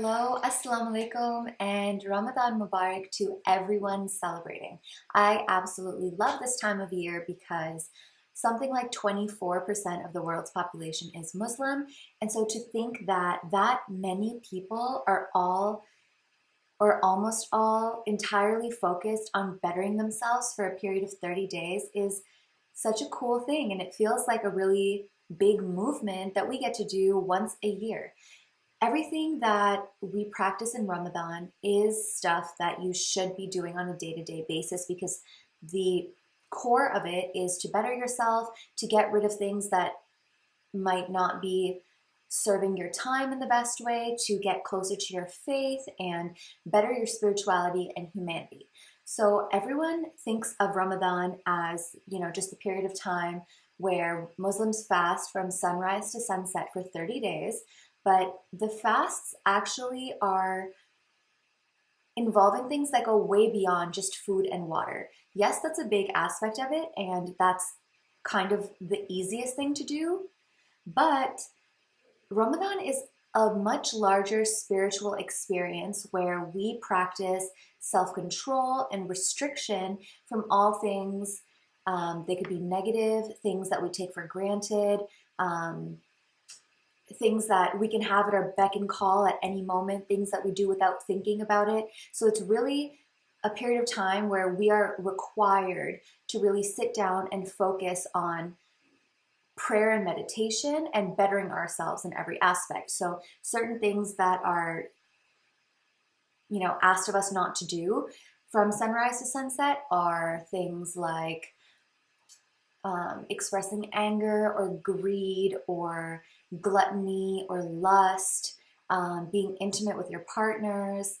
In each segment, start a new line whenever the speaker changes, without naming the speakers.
Hello, Assalamu alaikum, and Ramadan Mubarak to everyone celebrating. I absolutely love this time of year because something like 24% of the world's population is Muslim, and so to think that that many people are all or almost all entirely focused on bettering themselves for a period of 30 days is such a cool thing, and it feels like a really big movement that we get to do once a year. Everything that we practice in Ramadan is stuff that you should be doing on a day-to-day basis because the core of it is to better yourself, to get rid of things that might not be serving your time in the best way, to get closer to your faith and better your spirituality and humanity. So everyone thinks of Ramadan as, just a period of time where Muslims fast from sunrise to sunset for 30 days. But the fasts actually are involving things that go way beyond just food and water. Yes, that's a big aspect of it, and that's kind of the easiest thing to do. But Ramadan is a much larger spiritual experience where we practice self-control and restriction from all things. They could be negative, things that we take for granted, things that we can have at our beck and call at any moment, things that we do without thinking about it. So it's really a period of time where we are required to really sit down and focus on prayer and meditation and bettering ourselves in every aspect. So certain things that are, asked of us not to do from sunrise to sunset are things like expressing anger or greed or gluttony or lust, being intimate with your partners,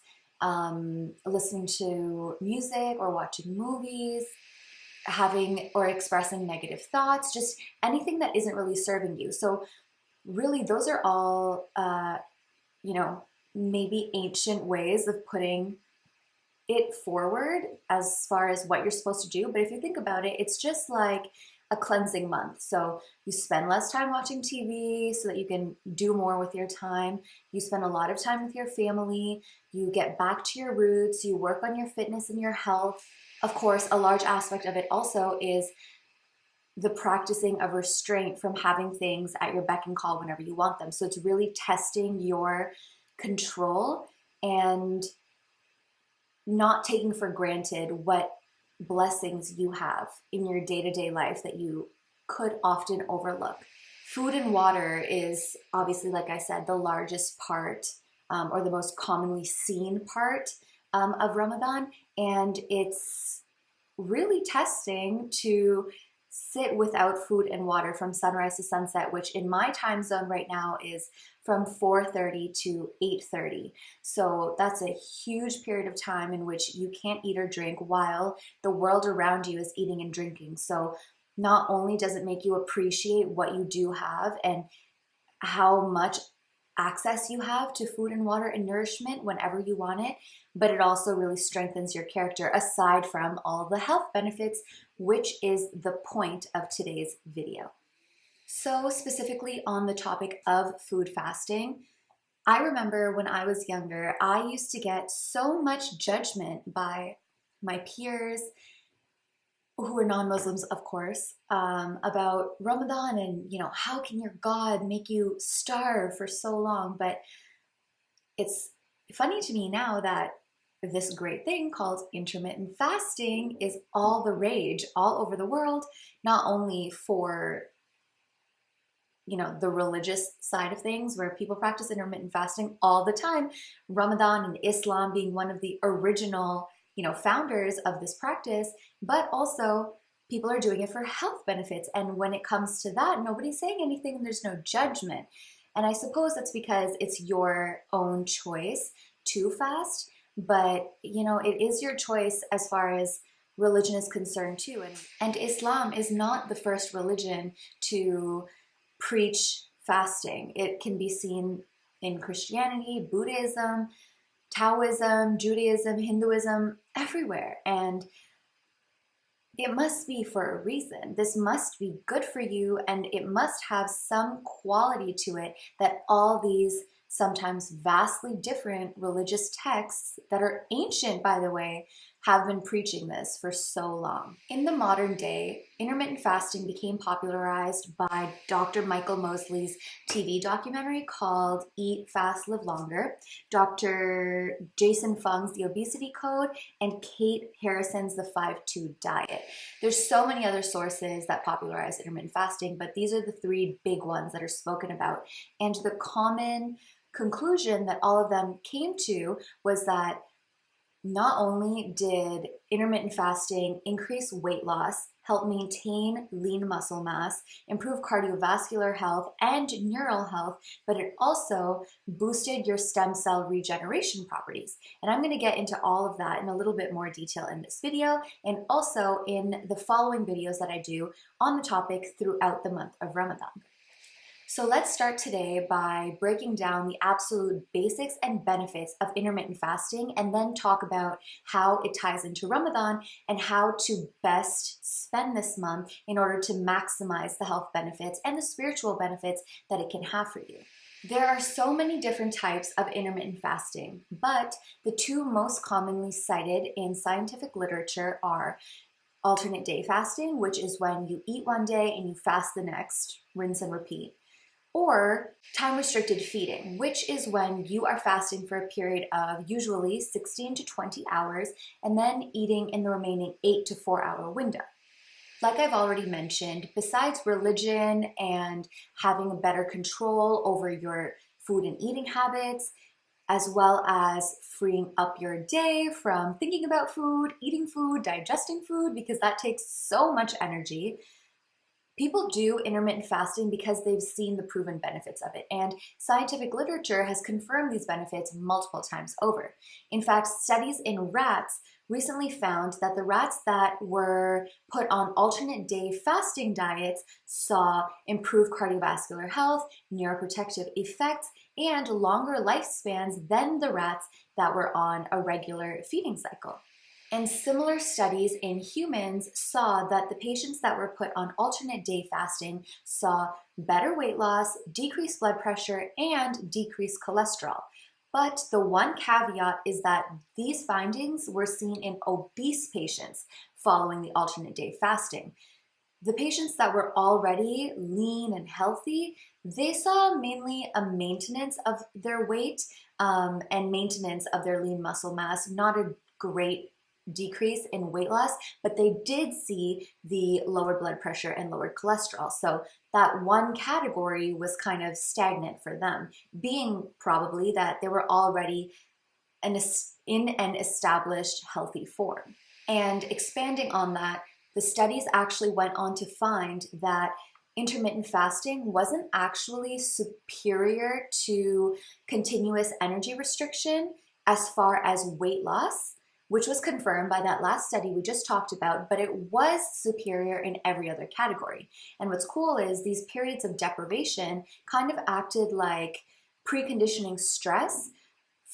listening to music or watching movies, having or expressing negative thoughts, just anything that isn't really serving you. So really those are all, maybe ancient ways of putting it forward as far as what you're supposed to do. But if you think about it, it's just like a cleansing month. So you spend less time watching TV so that you can do more with your time. You spend a lot of time with your family. You get back to your roots. You work on your fitness and your health. Of course, a large aspect of it also is the practicing of restraint from having things at your beck and call whenever you want them. So it's really testing your control and not taking for granted what blessings you have in your day-to-day life that you could often overlook. Food and water is obviously, like I said, the largest part or the most commonly seen part of Ramadan, and it's really testing to sit without food and water from sunrise to sunset, which in my time zone right now is from 4:30 to 8:30. So that's a huge period of time in which you can't eat or drink while the world around you is eating and drinking. So not only does it make you appreciate what you do have and how much access you have to food and water and nourishment whenever you want it, but it also really strengthens your character aside from all the health benefits, which is the point of today's video. So specifically on the topic of food fasting, I remember when I was younger, I used to get so much judgment by my peers who were non-Muslims, of course, about Ramadan and, how can your God make you starve for so long? But it's funny to me now that this great thing called intermittent fasting is all the rage all over the world, not only for the religious side of things where people practice intermittent fasting all the time, Ramadan and Islam being one of the original founders of this practice, but also people are doing it for health benefits. And when it comes to that, nobody's saying anything and there's no judgment. And I suppose that's because it's your own choice to fast, but it is your choice as far as religion is concerned too. And Islam is not the first religion to preach fasting. It can be seen in Christianity, Buddhism, Taoism, Judaism, Hinduism, everywhere. And it must be for a reason. This must be good for you, and it must have some quality to it that all these sometimes vastly different religious texts that are ancient, by the way, have been preaching this for so long. In the modern day, intermittent fasting became popularized by Dr. Michael Mosley's TV documentary called Eat, Fast, Live Longer, Dr. Jason Fung's The Obesity Code, and Kate Harrison's The 5-2 Diet. There's so many other sources that popularize intermittent fasting, but these are the three big ones that are spoken about. And the common conclusion that all of them came to was that not only did intermittent fasting increase weight loss, help maintain lean muscle mass, improve cardiovascular health and neural health, but it also boosted your stem cell regeneration properties. And I'm going to get into all of that in a little bit more detail in this video and also in the following videos that I do on the topic throughout the month of Ramadan. So let's start today by breaking down the absolute basics and benefits of intermittent fasting and then talk about how it ties into Ramadan and how to best spend this month in order to maximize the health benefits and the spiritual benefits that it can have for you. There are so many different types of intermittent fasting, but the two most commonly cited in scientific literature are alternate day fasting, which is when you eat one day and you fast the next, rinse and repeat. Or time-restricted feeding, which is when you are fasting for a period of usually 16 to 20 hours and then eating in the remaining 8 to 4 hour window. Like I've already mentioned, besides religion and having a better control over your food and eating habits, as well as freeing up your day from thinking about food, eating food, digesting food, because that takes so much energy, people do intermittent fasting because they've seen the proven benefits of it, and scientific literature has confirmed these benefits multiple times over. In fact, studies in rats recently found that the rats that were put on alternate day fasting diets saw improved cardiovascular health, neuroprotective effects, and longer lifespans than the rats that were on a regular feeding cycle. And similar studies in humans saw that the patients that were put on alternate day fasting saw better weight loss, decreased blood pressure, and decreased cholesterol. But the one caveat is that these findings were seen in obese patients following the alternate day fasting. The patients that were already lean and healthy, they saw mainly a maintenance of their weight and maintenance of their lean muscle mass, not a great decrease in weight loss, but they did see the lower blood pressure and lower cholesterol. So that one category was kind of stagnant for them, being probably that they were already in an established healthy form. And expanding on that, the studies actually went on to find that intermittent fasting wasn't actually superior to continuous energy restriction as far as weight loss, which was confirmed by that last study we just talked about, but it was superior in every other category. And what's cool is these periods of deprivation kind of acted like preconditioning stress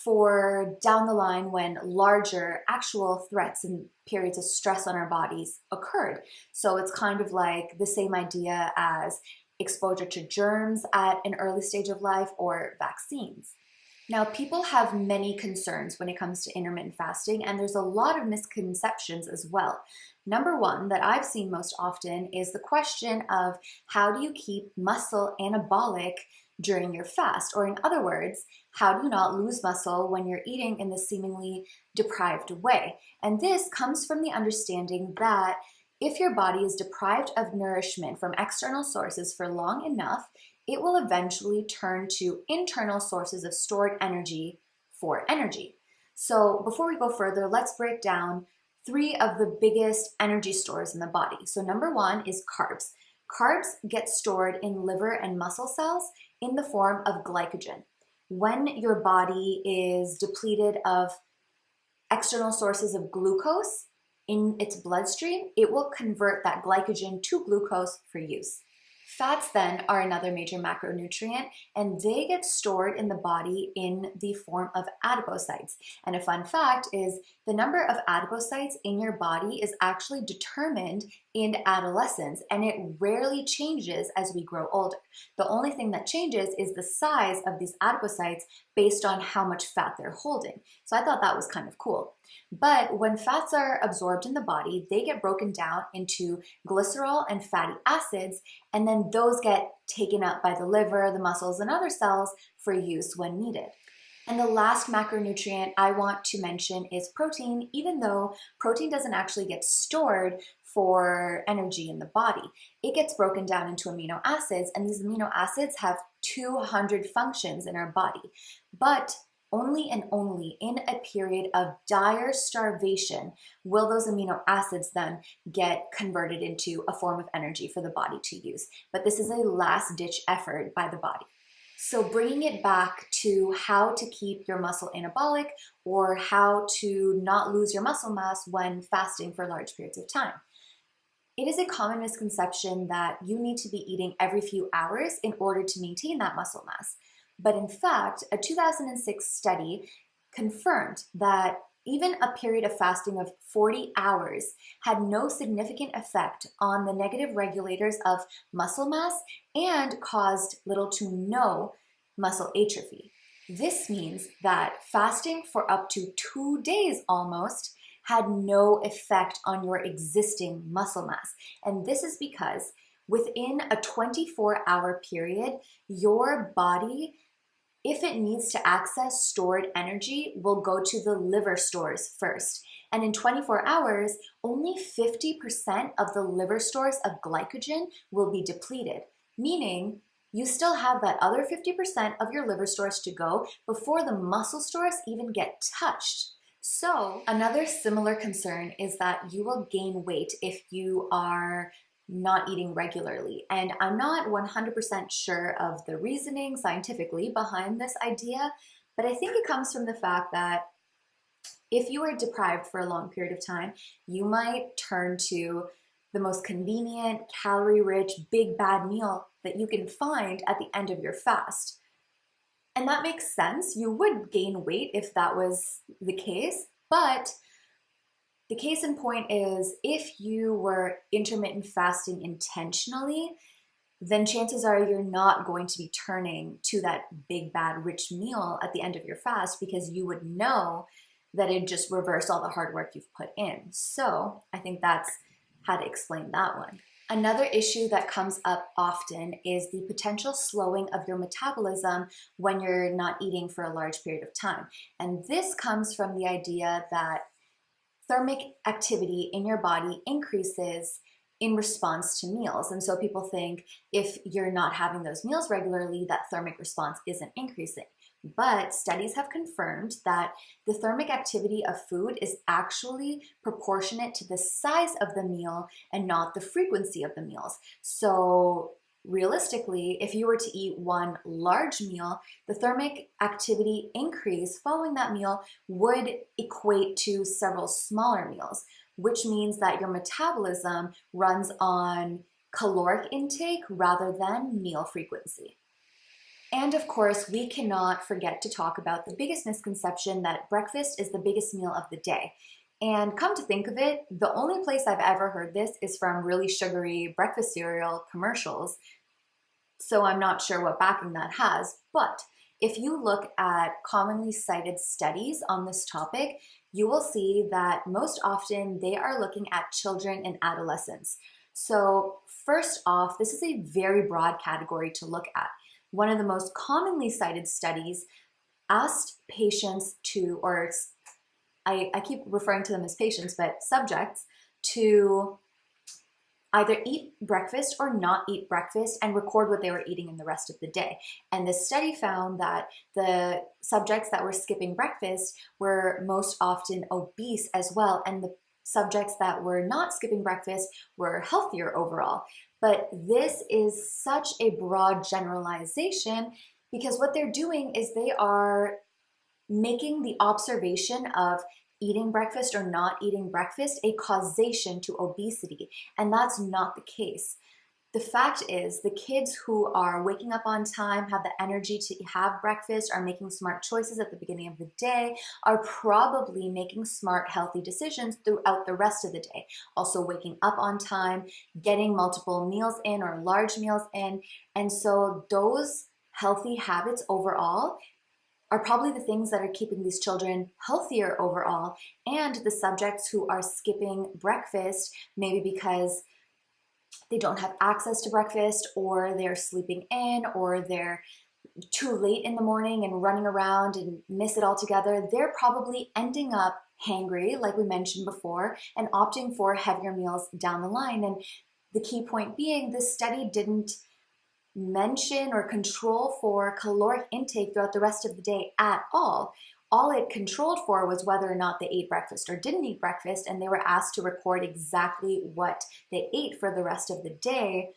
for down the line when larger actual threats and periods of stress on our bodies occurred. So it's kind of like the same idea as exposure to germs at an early stage of life or vaccines. Now, people have many concerns when it comes to intermittent fasting, and there's a lot of misconceptions as well. Number one that I've seen most often is the question of how do you keep muscle anabolic during your fast? Or in other words, how do you not lose muscle when you're eating in this seemingly deprived way? And this comes from the understanding that if your body is deprived of nourishment from external sources for long enough, it will eventually turn to internal sources of stored energy for energy. So before we go further, let's break down three of the biggest energy stores in the body. So number one is carbs. Carbs get stored in liver and muscle cells in the form of glycogen. When your body is depleted of external sources of glucose in its bloodstream, it will convert that glycogen to glucose for use. Fats then are another major macronutrient, and they get stored in the body in the form of adipocytes. And a fun fact is the number of adipocytes in your body is actually determined in adolescence, and it rarely changes as we grow older. The only thing that changes is the size of these adipocytes based on how much fat they're holding. So I thought that was kind of cool. But when fats are absorbed in the body, they get broken down into glycerol and fatty acids, and then those get taken up by the liver, the muscles, and other cells for use when needed. And the last macronutrient I want to mention is protein, even though protein doesn't actually get stored for energy in the body. It gets broken down into amino acids, and these amino acids have 200 functions in our body. But only and only in a period of dire starvation will those amino acids then get converted into a form of energy for the body to use. But this is a last-ditch effort by the body. So bringing it back to how to keep your muscle anabolic or how to not lose your muscle mass when fasting for large periods of time. It is a common misconception that you need to be eating every few hours in order to maintain that muscle mass. But in fact, a 2006 study confirmed that even a period of fasting of 40 hours had no significant effect on the negative regulators of muscle mass and caused little to no muscle atrophy. This means that fasting for up to 2 days almost had no effect on your existing muscle mass. And this is because within a 24-hour period, your body, if it needs to access stored energy, will go to the liver stores first. And in 24 hours, only 50% of the liver stores of glycogen will be depleted, meaning you still have that other 50% of your liver stores to go before the muscle stores even get touched. So another similar concern is that you will gain weight if you are not eating regularly. And I'm not 100% sure of the reasoning scientifically behind this idea, but I think it comes from the fact that if you are deprived for a long period of time, you might turn to the most convenient, calorie-rich, big bad meal that you can find at the end of your fast. And that makes sense. You would gain weight if that was the case, but the case in point is if you were intermittent fasting intentionally, then chances are you're not going to be turning to that big, bad, rich meal at the end of your fast because you would know that it just reversed all the hard work you've put in. So I think that's how to explain that one. Another issue that comes up often is the potential slowing of your metabolism when you're not eating for a large period of time. And this comes from the idea that thermic activity in your body increases in response to meals. And so people think if you're not having those meals regularly, that thermic response isn't increasing. But studies have confirmed that the thermic activity of food is actually proportionate to the size of the meal and not the frequency of the meals. So realistically, if you were to eat one large meal, the thermic activity increase following that meal would equate to several smaller meals, which means that your metabolism runs on caloric intake rather than meal frequency. And of course, we cannot forget to talk about the biggest misconception that breakfast is the biggest meal of the day. And come to think of it, the only place I've ever heard this is from really sugary breakfast cereal commercials. So I'm not sure what backing that has. But if you look at commonly cited studies on this topic, you will see that most often they are looking at children and adolescents. So first off, this is a very broad category to look at. One of the most commonly cited studies asked patients to, or I keep referring to them as patients, but subjects, to either eat breakfast or not eat breakfast and record what they were eating in the rest of the day. And this study found that the subjects that were skipping breakfast were most often obese as well, and the subjects that were not skipping breakfast were healthier overall. But this is such a broad generalization because what they're doing is they are making the observation of eating breakfast or not eating breakfast a causation to obesity, and that's not the case. The fact is, the kids who are waking up on time, have the energy to have breakfast, are making smart choices at the beginning of the day, are probably making smart, healthy decisions throughout the rest of the day. Also waking up on time, getting multiple meals in or large meals in. And so those healthy habits overall are probably the things that are keeping these children healthier overall. And the subjects who are skipping breakfast, maybe because they don't have access to breakfast, or they're sleeping in, or they're too late in the morning and running around and miss it altogether, they're probably ending up hangry, like we mentioned before, and opting for heavier meals down the line. And the key point being, this study didn't mention or control for caloric intake throughout the rest of the day at all. All it controlled for was whether or not they ate breakfast or didn't eat breakfast, and they were asked to record exactly what they ate for the rest of the day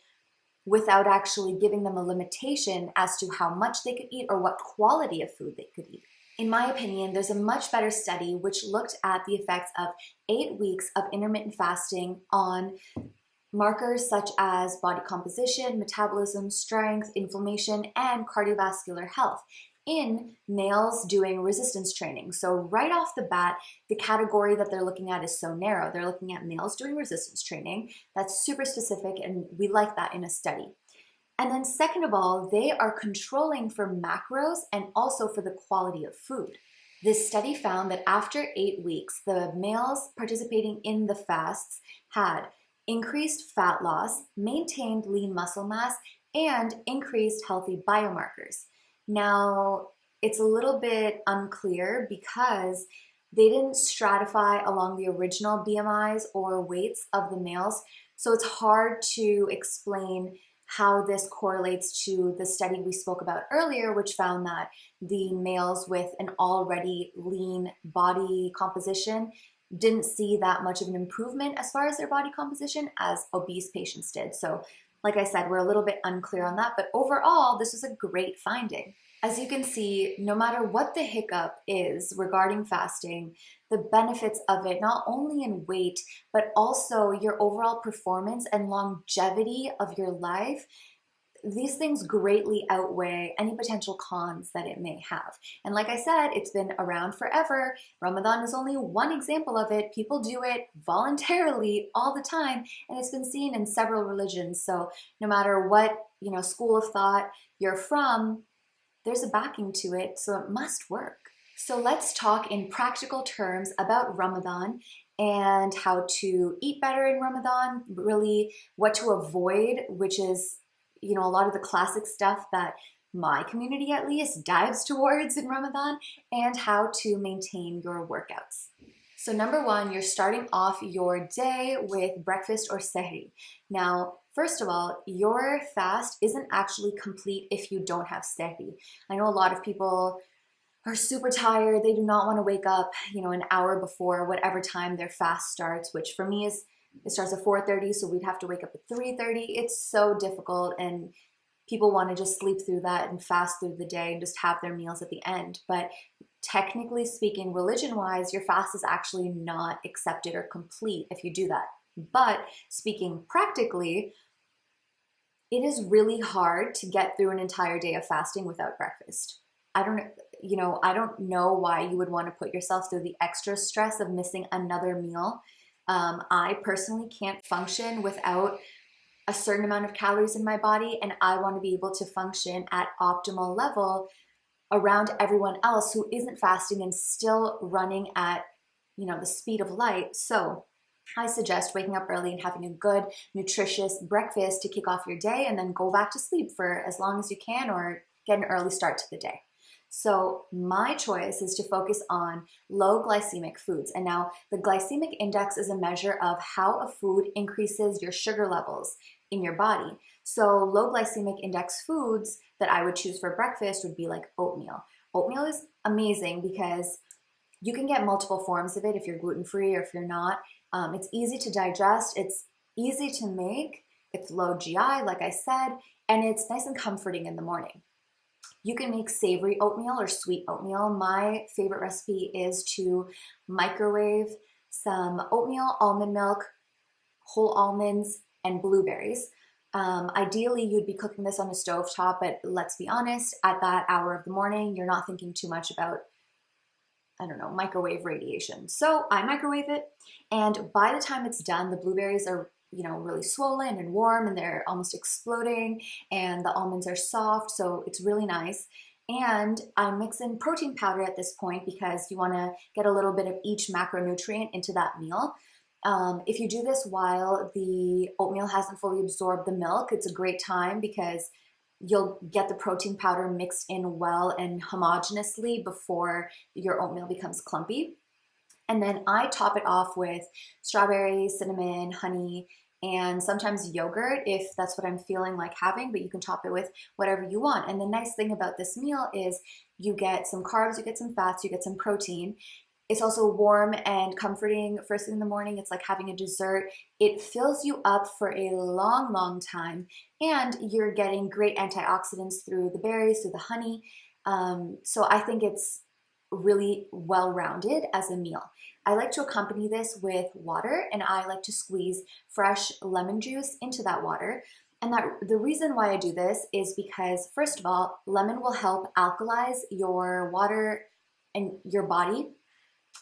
without actually giving them a limitation as to how much they could eat or what quality of food they could eat. In my opinion, there's a much better study which looked at the effects of 8 weeks of intermittent fasting on markers such as body composition, metabolism, strength, inflammation, and cardiovascular health in males doing resistance training. So right off the bat, the category that they're looking at is so narrow. They're looking at males doing resistance training. That's super specific, and we like that in a study. And then second of all, they are controlling for macros and also for the quality of food. This study found that after 8 weeks, the males participating in the fasts had increased fat loss, maintained lean muscle mass, and increased healthy biomarkers. Now, it's a little bit unclear because they didn't stratify along the original BMIs or weights of the males, so it's hard to explain how this correlates to the study we spoke about earlier, which found that the males with an already lean body composition didn't see that much of an improvement as far as their body composition as obese patients did. So like I said, we're a little bit unclear on that, but overall, this was a great finding. As you can see, no matter what the hiccup is regarding fasting, the benefits of it, not only in weight, but also your overall performance and longevity of your life, these things greatly outweigh any potential cons that it may have. And like I said, it's been around forever. Ramadan is only one example of it. People do it voluntarily all the time, and it's been seen in several religions. So no matter what, school of thought you're from, there's a backing to it, so it must work. So let's talk in practical terms about Ramadan and how to eat better in Ramadan, really what to avoid, which is a lot of the classic stuff that my community at least dives towards in Ramadan, and how to maintain your workouts. So number one, you're starting off your day with breakfast or sehri. Now, first of all, your fast isn't actually complete if you don't have sehri. I know a lot of people are super tired. They do not want to wake up, an hour before whatever time their fast starts, which for me is, it starts at 4:30, so we'd have to wake up at 3:30. It's so difficult, and people want to just sleep through that and fast through the day and just have their meals at the end. But technically speaking, religion-wise, your fast is actually not accepted or complete if you do that. But speaking practically, it is really hard to get through an entire day of fasting without breakfast. I don't know why you would want to put yourself through the extra stress of missing another meal. I personally can't function without a certain amount of calories in my body, and I want to be able to function at optimal level around everyone else who isn't fasting and still running at, the speed of light. So I suggest waking up early and having a good, nutritious breakfast to kick off your day, and then go back to sleep for as long as you can, or get an early start to the day. So my choice is to focus on low glycemic foods. And now the glycemic index is a measure of how a food increases your sugar levels in your body. So low glycemic index foods that I would choose for breakfast would be like oatmeal. Oatmeal is amazing because you can get multiple forms of it if you're gluten-free or if you're not. It's easy to digest, it's easy to make, it's low GI, like I said, and it's nice and comforting in the morning. You can make savory oatmeal or sweet oatmeal. My favorite recipe is to microwave some oatmeal, almond milk, whole almonds, and blueberries. Ideally, you'd be cooking this on a stovetop, but let's be honest, at that hour of the morning, you're not thinking too much about, I don't know, microwave radiation. So I microwave it, and by the time it's done, the blueberries are, you know, really swollen and warm, and they're almost exploding, and the almonds are soft, so it's really nice. And I mix in protein powder at this point because you want to get a little bit of each macronutrient into that meal. If you do this while the oatmeal hasn't fully absorbed the milk, it's a great time because you'll get the protein powder mixed in well and homogeneously before your oatmeal becomes clumpy. And then I top it off with strawberries, cinnamon, honey, and sometimes yogurt if that's what I'm feeling like having, but you can top it with whatever you want. And the nice thing about this meal is you get some carbs, you get some fats, you get some protein. It's also warm and comforting first thing in the morning. It's like having a dessert. It fills you up for a long, long time, and you're getting great antioxidants through the berries, through the honey. So I think it's really well-rounded as a meal. I like to accompany this with water, and I like to squeeze fresh lemon juice into that water. And the reason why I do this is because, first of all, lemon will help alkalize your water and your body.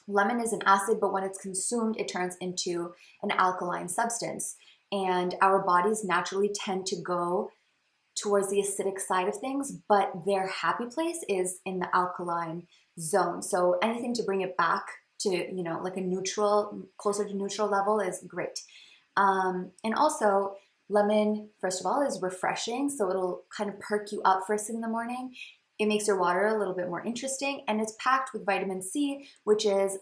Lemon is an acid, but when it's consumed, it turns into an alkaline substance. And our bodies naturally tend to go towards the acidic side of things, but their happy place is in the alkaline zone. So anything to bring it back to, you know, like a neutral, closer to neutral level is great. And also, lemon, first of all, is refreshing, so it'll kind of perk you up first thing in the morning. It makes your water a little bit more interesting, and it's packed with vitamin C, which is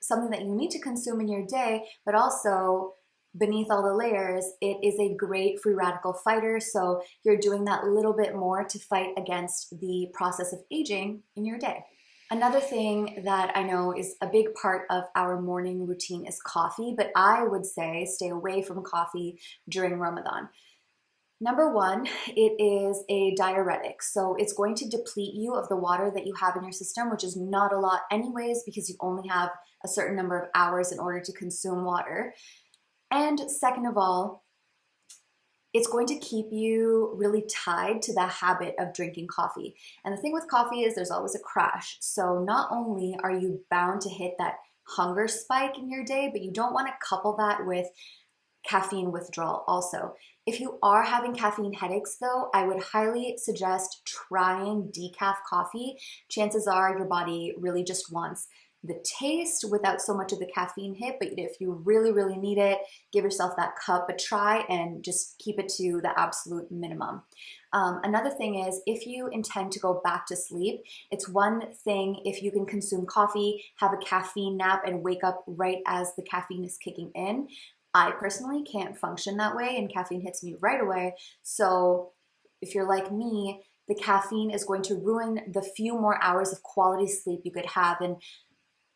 something that you need to consume in your day, but also beneath all the layers, it is a great free radical fighter, so you're doing that little bit more to fight against the process of aging in your day. Another thing that I know is a big part of our morning routine is coffee, but I would say stay away from coffee during Ramadan. Number one, it is a diuretic, so it's going to deplete you of the water that you have in your system, which is not a lot anyways because you only have a certain number of hours in order to consume water. And second of all, it's going to keep you really tied to the habit of drinking coffee. And the thing with coffee is there's always a crash. So not only are you bound to hit that hunger spike in your day, but you don't want to couple that with caffeine withdrawal also. If you are having caffeine headaches though, I would highly suggest trying decaf coffee. Chances are your body really just wants the taste without so much of the caffeine hit, but if you really, really need it, give yourself that cup, but try and just keep it to the absolute minimum. Another thing is if you intend to go back to sleep, it's one thing if you can consume coffee, have a caffeine nap, and wake up right as the caffeine is kicking in. I personally can't function that way, and caffeine hits me right away. So if you're like me, the caffeine is going to ruin the few more hours of quality sleep you could have. And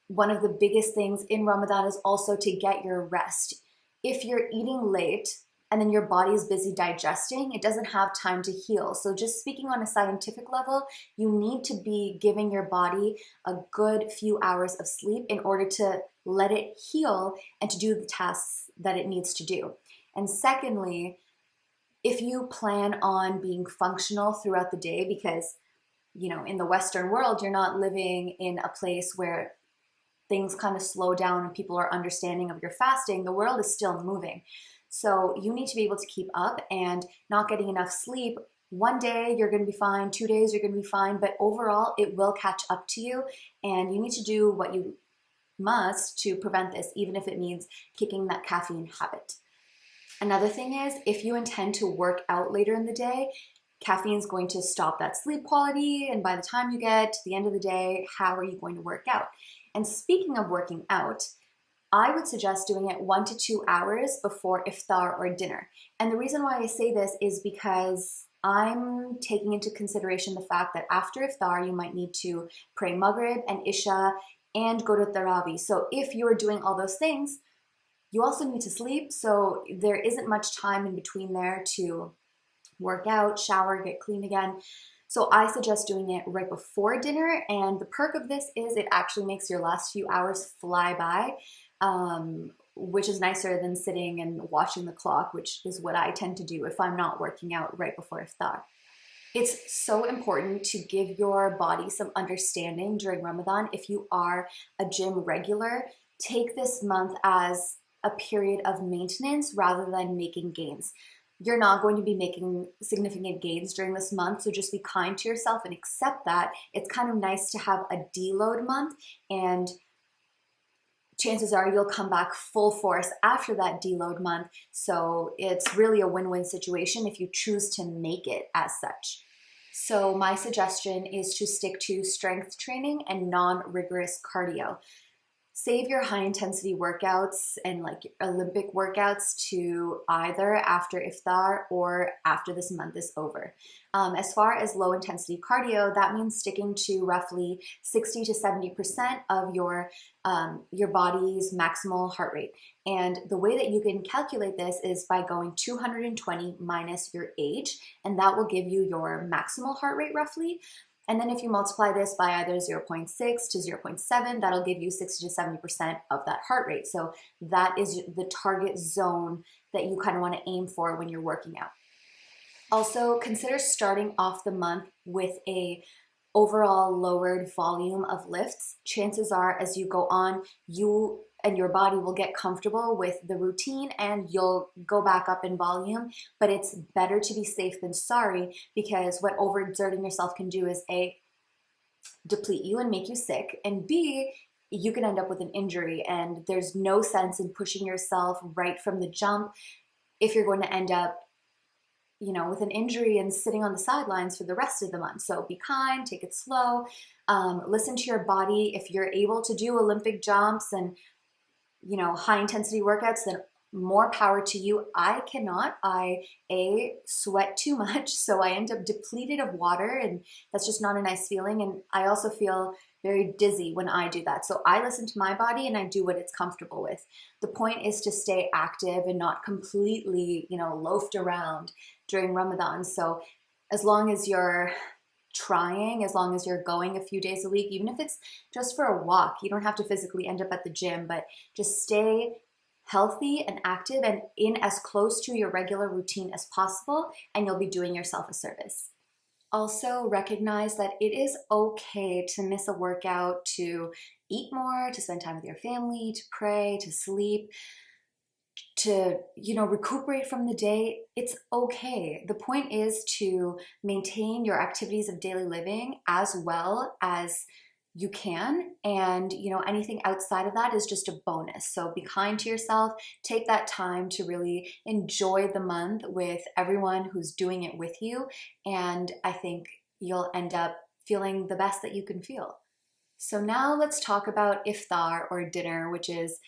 one of the biggest things in Ramadan is also to get your rest. If you're eating late and then your body is busy digesting, it doesn't have time to heal. So just speaking on a scientific level, you need to be giving your body a good few hours of sleep in order to let it heal and to do the tasks that it needs to do. And secondly, if you plan on being functional throughout the day, because, you know, in the Western world, you're not living in a place where things kind of slow down and people are understanding of your fasting, the world is still moving. So you need to be able to keep up, and not getting enough sleep. One day you're going to be fine, 2 days you're going to be fine, but overall it will catch up to you, and you need to do what you must to prevent this, even if it means kicking that caffeine habit. Another thing is if you intend to work out later in the day, caffeine is going to stop that sleep quality, and by the time you get to the end of the day, how are you going to work out? And speaking of working out, I would suggest doing it 1 to 2 hours before iftar or dinner. And the reason why I say this is because I'm taking into consideration the fact that after iftar, you might need to pray Maghrib and Isha and go to Tarawih. So if you're doing all those things, you also need to sleep. So there isn't much time in between there to work out, shower, get clean again. So I suggest doing it right before dinner, and the perk of this is it actually makes your last few hours fly by. which is nicer than sitting and watching the clock, which is what I tend to do if I'm not working out right before iftar. It's so important to give your body some understanding during Ramadan. If you are a gym regular, take this month as a period of maintenance rather than making gains. You're not going to be making significant gains during this month, so just be kind to yourself and accept that. It's kind of nice to have a deload month, and chances are you'll come back full force after that deload month. So it's really a win-win situation if you choose to make it as such. So my suggestion is to stick to strength training and non-rigorous cardio. Save your high intensity workouts and like Olympic workouts to either after iftar or after this month is over. As far as low intensity cardio, that means sticking to roughly 60 to 70% of your body's maximal heart rate. And the way that you can calculate this is by going 220 minus your age, and that will give you your maximal heart rate roughly. And then if you multiply this by either 0.6 to 0.7, that'll give you 60 to 70% of that heart rate. So that is the target zone that you kind of want to aim for when you're working out. Also, consider starting off the month with a overall lowered volume of lifts. Chances are as you go on, you and your body will get comfortable with the routine and you'll go back up in volume, but it's better to be safe than sorry, because what overexerting yourself can do is A, deplete you and make you sick, and B, you can end up with an injury, and there's no sense in pushing yourself right from the jump if you're going to end up with an injury and sitting on the sidelines for the rest of the month. So be kind, take it slow, listen to your body. If you're able to do Olympic jumps and high intensity workouts, then more power to you. I cannot. I sweat too much, so I end up depleted of water, and that's just not a nice feeling. And I also feel very dizzy when I do that. So I listen to my body and I do what it's comfortable with. The point is to stay active and not completely, loafed around during Ramadan. So as long as you're trying, as long as you're going a few days a week, even if it's just for a walk, you don't have to physically end up at the gym, but just stay healthy and active and in as close to your regular routine as possible, and you'll be doing yourself a service. Also recognize that it is okay to miss a workout, to eat more, to spend time with your family, to pray, to sleep, to recuperate from the day. It's okay. The point is to maintain your activities of daily living as well as you can, and anything outside of that is just a bonus. So be kind to yourself, take that time to really enjoy the month with everyone who's doing it with you, and I think you'll end up feeling the best that you can feel. So now let's talk about iftar, or dinner, which is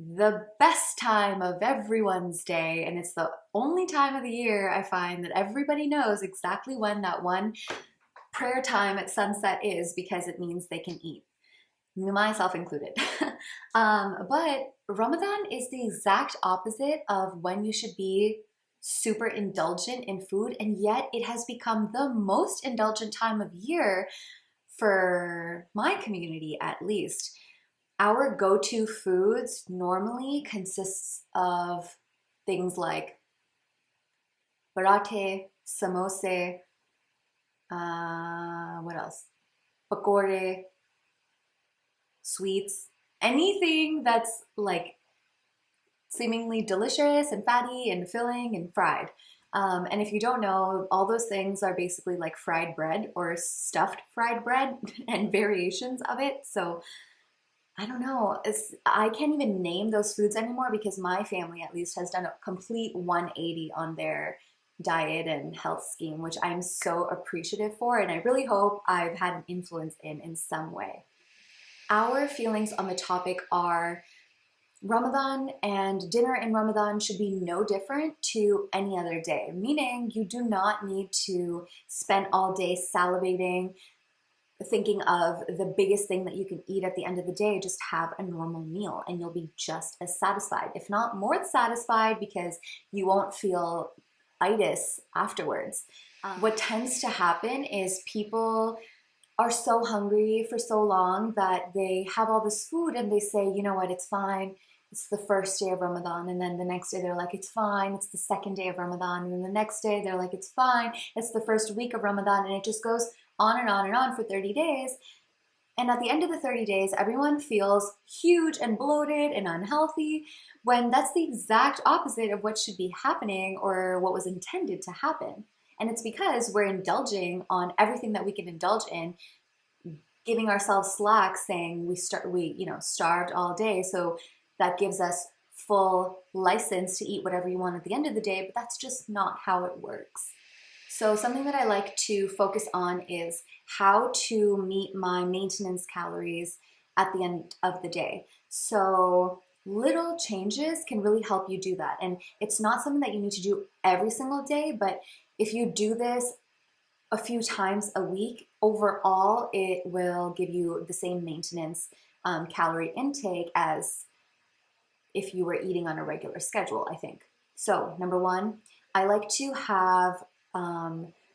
the best time of everyone's day, and it's the only time of the year I find that everybody knows exactly when that one prayer time at sunset is, because it means they can eat, myself included. But Ramadan is the exact opposite of when you should be super indulgent in food, and yet it has become the most indulgent time of year for my community, at least. Our go-to foods normally consists of things like parathe, samosa, what else? Pakore, sweets, anything that's like seemingly delicious and fatty and filling and fried. And if you don't know, all those things are basically like fried bread or stuffed fried bread and variations of it. So I don't know, I can't even name those foods anymore, because my family at least has done a complete 180 on their diet and health scheme, which I'm so appreciative for, and I really hope I've had an influence in some way. Our feelings on the topic are Ramadan and dinner in Ramadan should be no different to any other day, meaning you do not need to spend all day salivating, thinking of the biggest thing that you can eat at the end of the day. Just have a normal meal and you'll be just as satisfied, if not more satisfied, because you won't feel itis afterwards. What tends to happen is people are so hungry for so long that they have all this food and they say, you know what, it's fine. it's the first day of Ramadan, and then the next day they're like, it's fine, it's the second day of Ramadan, and then the next day they're like, it's fine, it's the first week of Ramadan, and it just goes on and on and on for 30 days. And at the end of the 30 days, everyone feels huge and bloated and unhealthy, when that's the exact opposite of what should be happening or what was intended to happen. And it's because we're indulging on everything that we can indulge in, giving ourselves slack, saying we starved all day, so that gives us full license to eat whatever you want at the end of the day, but that's just not how it works. So something that I like to focus on is how to meet my maintenance calories at the end of the day. So little changes can really help you do that. And it's not something that you need to do every single day, but if you do this a few times a week, overall, it will give you the same maintenance calorie intake as if you were eating on a regular schedule, I think. So number one, I like to have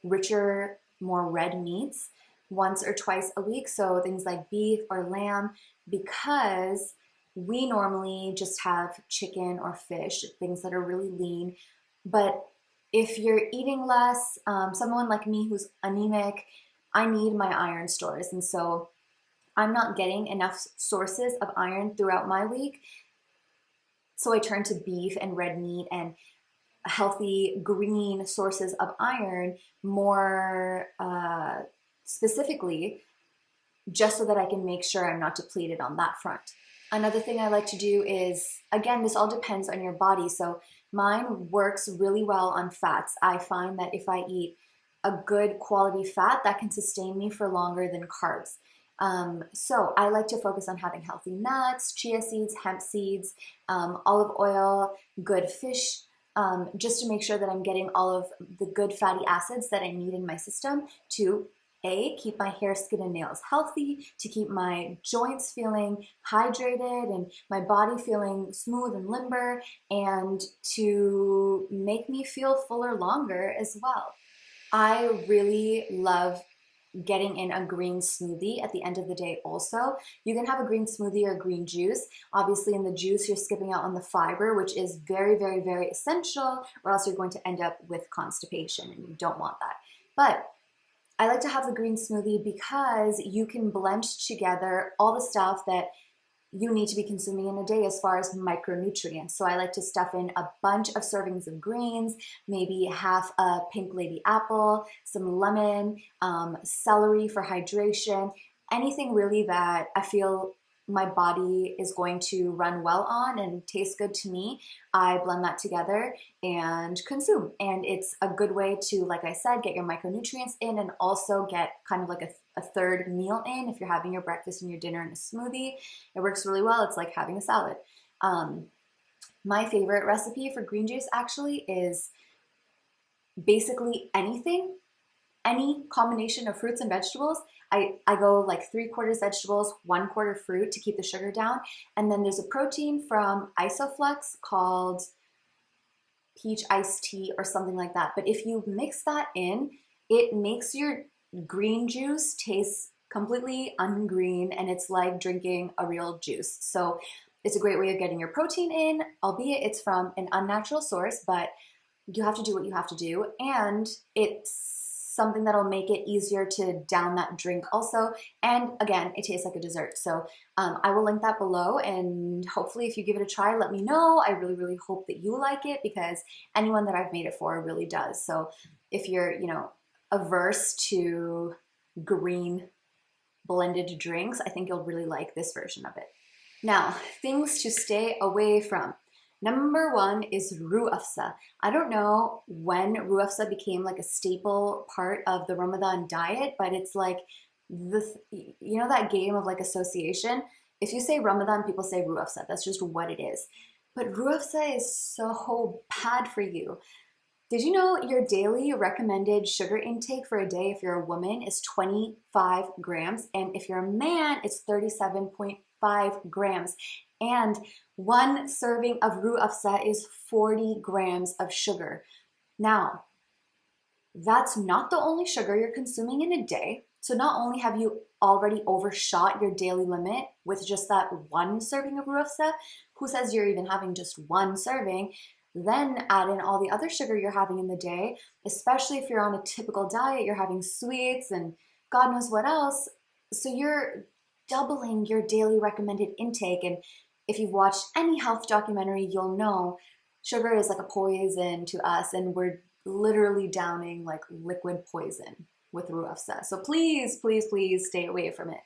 richer, more red meats once or twice a week. So things like beef or lamb, because we normally just have chicken or fish, things that are really lean. But if you're eating less, someone like me who's anemic, I need my iron stores. And so I'm not getting enough sources of iron throughout my week. So I turn to beef and red meat and healthy green sources of iron more specifically, just so that I can make sure I'm not depleted on that front. Another thing I like to do is, again, this all depends on your body. So mine works really well on fats. I find that if I eat a good quality fat, that can sustain me for longer than carbs. So I like to focus on having healthy nuts, chia seeds, hemp seeds, olive oil, good fish, just to make sure that I'm getting all of the good fatty acids that I need in my system to keep my hair, skin, and nails healthy, to keep my joints feeling hydrated and my body feeling smooth and limber, and to make me feel fuller longer as well. I really love getting in a green smoothie at the end of the day also. You can have a green smoothie or green juice. Obviously in the juice, you're skipping out on the fiber, which is very, very, very essential, or else you're going to end up with constipation, and you don't want that. But I like to have the green smoothie because you can blend together all the stuff that you need to be consuming in a day as far as micronutrients. So I like to stuff in a bunch of servings of greens, maybe half a pink lady apple, some lemon, celery for hydration, anything really that I feel my body is going to run well on and taste good to me. I blend that together and consume. And it's a good way to, like I said, get your micronutrients in and also get kind of like a third meal in. If you're having your breakfast and your dinner in a smoothie, it works really well. It's like having a salad. My favorite recipe for green juice actually is basically anything, any combination of fruits and vegetables. I go like 3/4 vegetables, 1/4 fruit to keep the sugar down. And then there's a protein from Isoflex called peach iced tea or something like that. But if you mix that in, it makes your green juice taste completely ungreen, and it's like drinking a real juice. So it's a great way of getting your protein in, albeit it's from an unnatural source, but you have to do what you have to do. And it's something that'll make it easier to down that drink also. And again, it tastes like a dessert. So I will link that below, and hopefully if you give it a try, let me know. I really, really hope that you like it, because anyone that I've made it for really does. So if you're, averse to green blended drinks, I think you'll really like this version of it. Now, things to stay away from. Number one is Ru Afza. I don't know when Ru Afza became like a staple part of the Ramadan diet, but it's like this, that game of like association. If you say Ramadan, people say Ru Afza. That's just what it is. But Ru Afza is so bad for you. Did you know your daily recommended sugar intake for a day if you're a woman is 25 grams, and if you're a man, it's 37.5 grams. And one serving of Ru Afza is 40 grams of sugar. Now, that's not the only sugar you're consuming in a day. So not only have you already overshot your daily limit with just that one serving of Ru Afza, who says you're even having just one serving? Then add in all the other sugar you're having in the day, especially if you're on a typical diet, you're having sweets and God knows what else. So you're doubling your daily recommended intake. And if you've watched any health documentary, you'll know sugar is like a poison to us, and we're literally downing like liquid poison with ruafsa. So please, please, please stay away from it.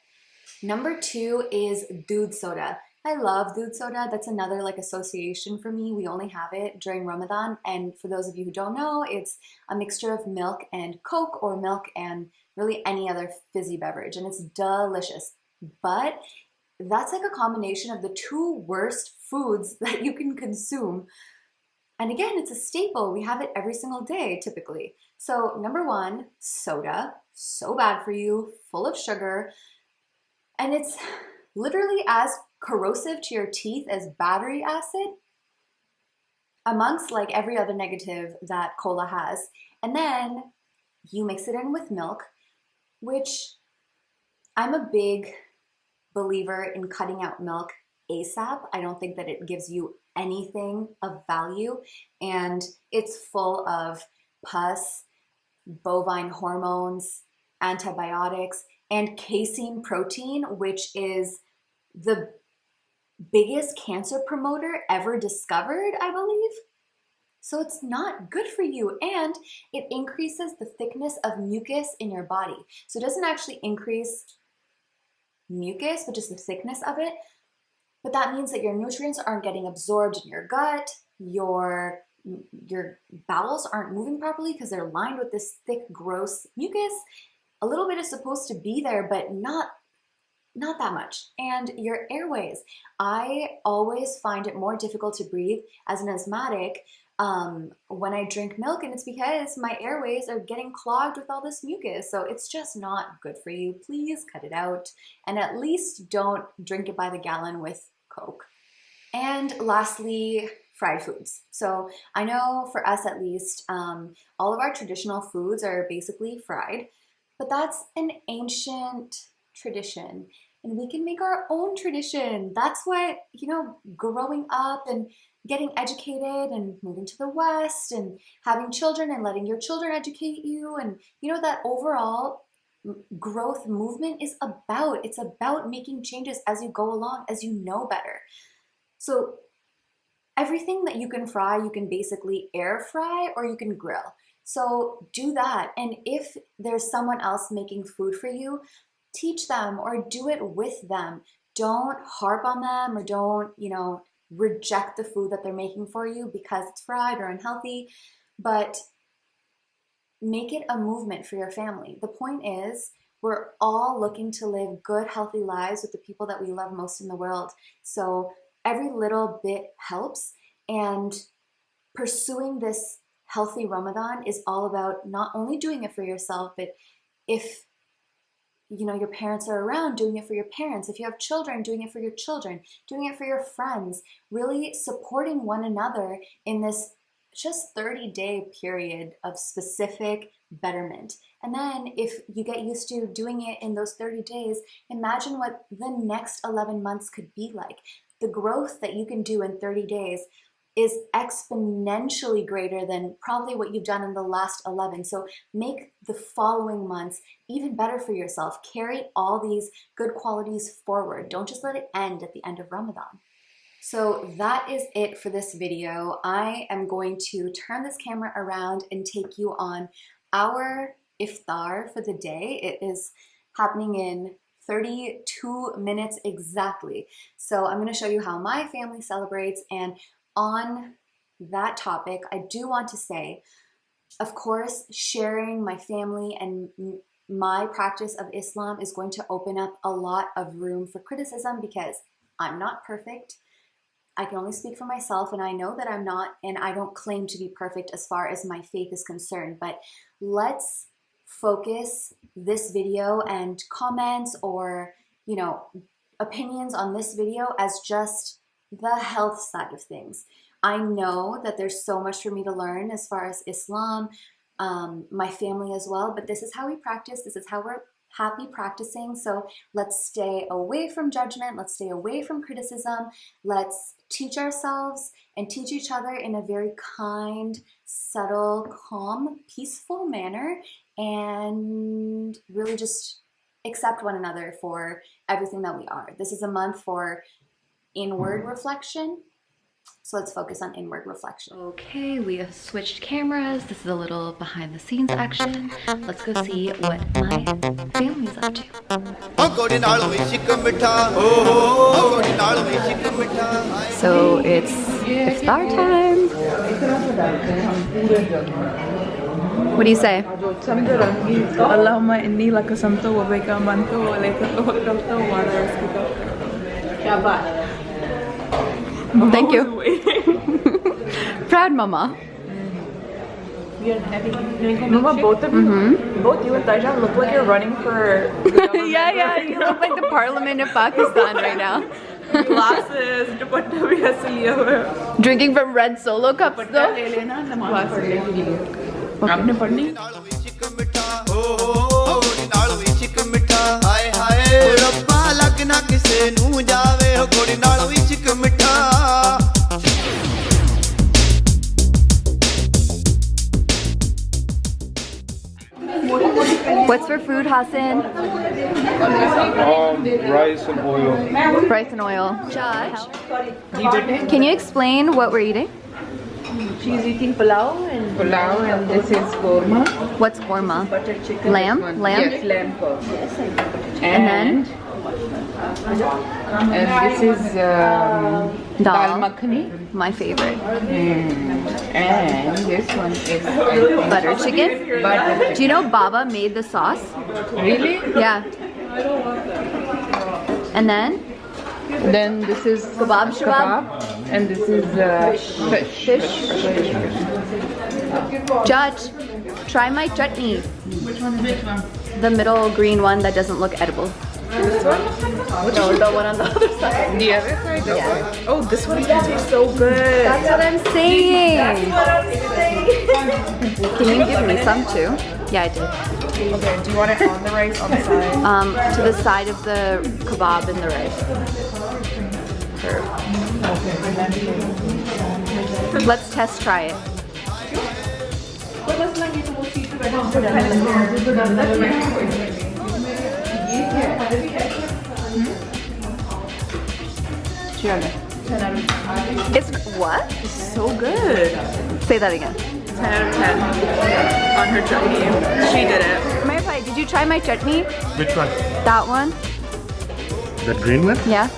Number 2 is doodh soda. I love doodh soda. That's another like association for me. We only have it during Ramadan. And for those of you who don't know, it's a mixture of milk and Coke, or milk and really any other fizzy beverage. And it's delicious. But that's like a combination of the 2 worst foods that you can consume. And again, it's a staple. We have it every single day, typically. So number 1, soda. So bad for you, full of sugar. And it's literally as corrosive to your teeth as battery acid, amongst like every other negative that cola has. And then you mix it in with milk, which I'm a big believer in cutting out milk ASAP. I don't think that it gives you anything of value, and it's full of pus, bovine hormones, antibiotics, and casein protein, which is the biggest cancer promoter ever discovered, I believe. So it's not good for you, and it increases the thickness of mucus in your body. So it doesn't actually increase mucus, but just the thickness of it. But that means that your nutrients aren't getting absorbed in your gut, your bowels aren't moving properly because they're lined with this thick, gross mucus. A little bit is supposed to be there, but not that much. And your airways. I always find it more difficult to breathe as an asthmatic when I drink milk, and it's because my airways are getting clogged with all this mucus. So it's just not good for you. Please cut it out, and at least don't drink it by the gallon with Coke. And lastly, fried foods. So I know for us at least, all of our traditional foods are basically fried, but that's an ancient tradition. And we can make our own tradition. That's what, growing up and getting educated and moving to the West and having children and letting your children educate you, and that overall growth movement is about. It's about making changes as you go along, as you know better. So everything that you can fry, you can basically air fry or you can grill. So do that. And if there's someone else making food for you, teach them or do it with them. Don't harp on them, or don't, reject the food that they're making for you because it's fried or unhealthy, but make it a movement for your family. The point is, we're all looking to live good, healthy lives with the people that we love most in the world. So every little bit helps, and pursuing this healthy Ramadan is all about not only doing it for yourself, but if your parents are around, doing it for your parents. If you have children, doing it for your children, doing it for your friends, really supporting one another in this just 30-day period of specific betterment. And then if you get used to doing it in those 30 days, imagine what the next 11 months could be like. The growth that you can do in 30 days is exponentially greater than probably what you've done in the last 11. So make the following months even better for yourself. Carry all these good qualities forward. Don't just let it end at the end of Ramadan. So that is it for this video. I am going to turn this camera around and take you on our iftar for the day. It is happening in 32 minutes exactly. So I'm going to show you how my family celebrates, and on that topic, I do want to say, of course, sharing my family and my practice of Islam is going to open up a lot of room for criticism because I'm not perfect. I can only speak for myself, and I know that I'm not, and I don't claim to be perfect as far as my faith is concerned. But let's focus this video and comments or, opinions on this video as just the health side of things. I know that there's so much for me to learn as far as Islam, my family as well, but this is how we practice. This is how we're happy practicing. So let's stay away from judgment. Let's stay away from criticism. Let's teach ourselves and teach each other in a very kind, subtle, calm, peaceful manner, and really just accept one another for everything that we are. This is a month for inward reflection. So let's focus on inward reflection. Okay, we have switched cameras. This is a little behind the scenes action. Let's go see what my family's up to. So it's Iftar time. What do you say?
Allahumma inni laka samtu wa bika mantu wa alayka tawakkaltu wa ala rizqika.
Thank you. Proud mama.
Mama, both of you, both you and Taja look like you're running for
yeah, you look like the parliament of Pakistan right now.
Glasses, dupatta bhi aise liya hua hai.
Drinking from red solo cups though.
आपने पढ़नी
What's for food, Hassan?
Rice and oil.
Rice and oil. Josh, can you explain what we're eating?
She's eating pulao and this is korma.
What's korma?
Butter chicken.
Lamb?
Yes, lamb pork.
And then?
And this is dal makhani.
My favorite.
And this one is
Butter chicken?
butter.
Do you know Baba made the sauce?
Really?
Yeah. And then?
Then this is
Kebab shabab?
and this is fish.
Judge, try my chutney.
Which one?
The middle green one that doesn't look edible.
This one?
No, the one on the other side.
The other side?
Yeah.
Oh, this one's gonna taste so good.
That's what I'm saying. Can you give me some too? Yeah, I did.
Okay, do you want it on the rice, on the side?
To the side of the kebab and the rice. Let's test try it. It's what?
It's so good.
Say that again.
10 out of 10 on her chutney. She did it.
Maypai, did you try my chutney?
Which one?
That one?
That green one?
Yeah.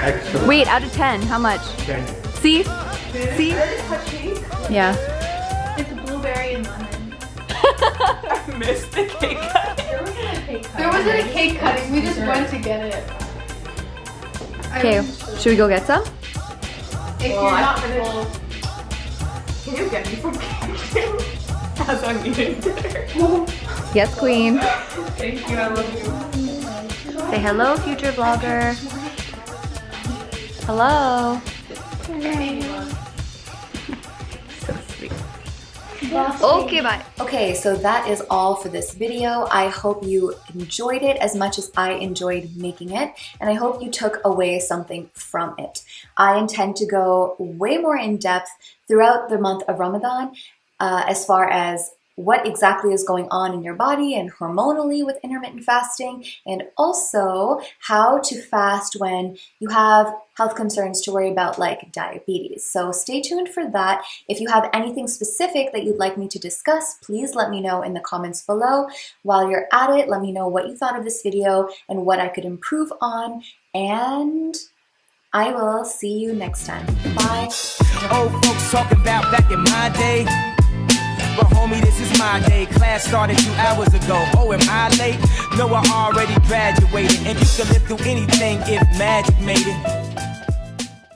Excellent.
Wait, out of 10, how much?
10.
See? See? Yeah.
It's blueberry and lemon.
I missed the cake cut.
There wasn't a cake cutting, we just went to get it.
Okay, should we go get some?
If you're not full.
Can you get me some cake? As I'm eating dinner.
Yes, queen.
Thank you, I love you.
Say hello, future vlogger. Hello. So sweet. Okay, bye. Okay, so that is all for this video. I hope you enjoyed it as much as I enjoyed making it, and I hope you took away something from it. I intend to go way more in depth throughout the month of Ramadan as far as what exactly is going on in your body and hormonally with intermittent fasting, and also how to fast when you have health concerns to worry about like diabetes. So stay tuned for that. If you have anything specific that you'd like me to discuss, please let me know in the comments below. While you're at it, let me know what you thought of this video and what I could improve on, and I will see you next time. Bye.
Old folks talking about back in my day. But homie, this is my day. Class started 2 hours ago. Oh, am I late? No, I already graduated. And you can live through anything if magic made it.